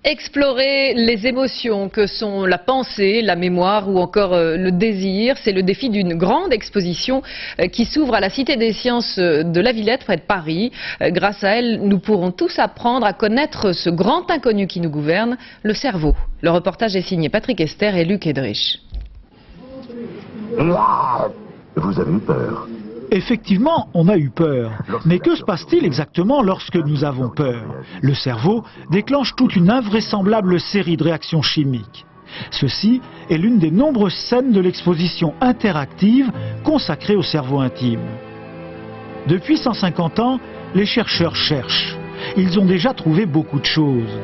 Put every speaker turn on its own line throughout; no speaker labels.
Explorer les émotions que sont la pensée, la mémoire ou encore le désir, c'est le défi d'une grande exposition qui s'ouvre à la Cité des Sciences de la Villette près de Paris. Grâce à elle, nous pourrons tous apprendre à connaître ce grand inconnu qui nous gouverne, le cerveau. Le reportage est signé Patrick Esther et Luc Edrich.
Vous avez eu peur?
Effectivement, on a eu peur. Mais que se passe-t-il exactement lorsque nous avons peur? Le cerveau déclenche toute une invraisemblable série de réactions chimiques. Ceci est l'une des nombreuses scènes de l'exposition interactive consacrée au cerveau intime. Depuis 150 ans, les chercheurs cherchent. Ils ont déjà trouvé beaucoup de choses.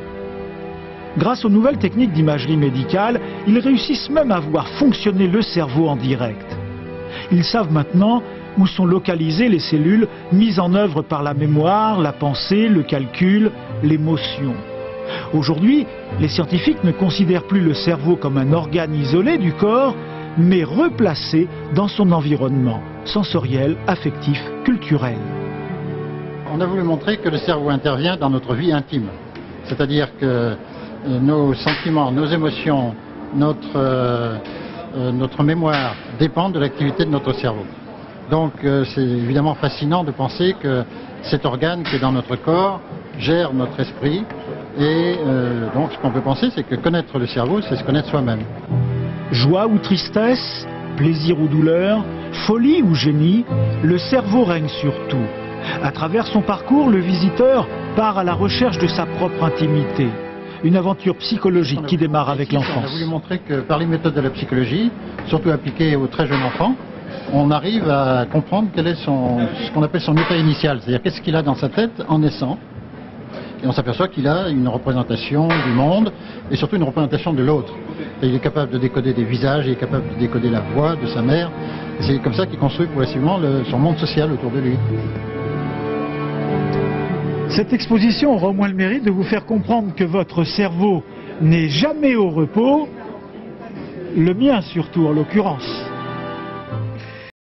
Grâce aux nouvelles techniques d'imagerie médicale, ils réussissent même à voir fonctionner le cerveau en direct. Ils savent maintenant où sont localisées les cellules mises en œuvre par la mémoire, la pensée, le calcul, l'émotion. Aujourd'hui, les scientifiques ne considèrent plus le cerveau comme un organe isolé du corps, mais replacé dans son environnement sensoriel, affectif, culturel.
On a voulu montrer que le cerveau intervient dans notre vie intime. C'est-à-dire que nos sentiments, nos émotions, notre mémoire dépendent de l'activité de notre cerveau. Donc c'est évidemment fascinant de penser que cet organe qui est dans notre corps gère notre esprit. Et donc ce qu'on peut penser, c'est que connaître le cerveau, c'est se connaître soi-même.
Joie ou tristesse, plaisir ou douleur, folie ou génie, le cerveau règne sur tout. À travers son parcours, le visiteur part à la recherche de sa propre intimité. Une aventure psychologique qui démarre avec l'enfance.
On a voulu montrer que par les méthodes de la psychologie, surtout appliquées aux très jeunes enfants, on arrive à comprendre quel est ce qu'on appelle son état initial, c'est-à-dire qu'est-ce qu'il a dans sa tête en naissant. Et on s'aperçoit qu'il a une représentation du monde et surtout une représentation de l'autre. Il est capable de décoder des visages, il est capable de décoder la voix de sa mère. Et c'est comme ça qu'il construit progressivement son monde social autour de lui.
Cette exposition aura au moins le mérite de vous faire comprendre que votre cerveau n'est jamais au repos, le mien surtout en l'occurrence.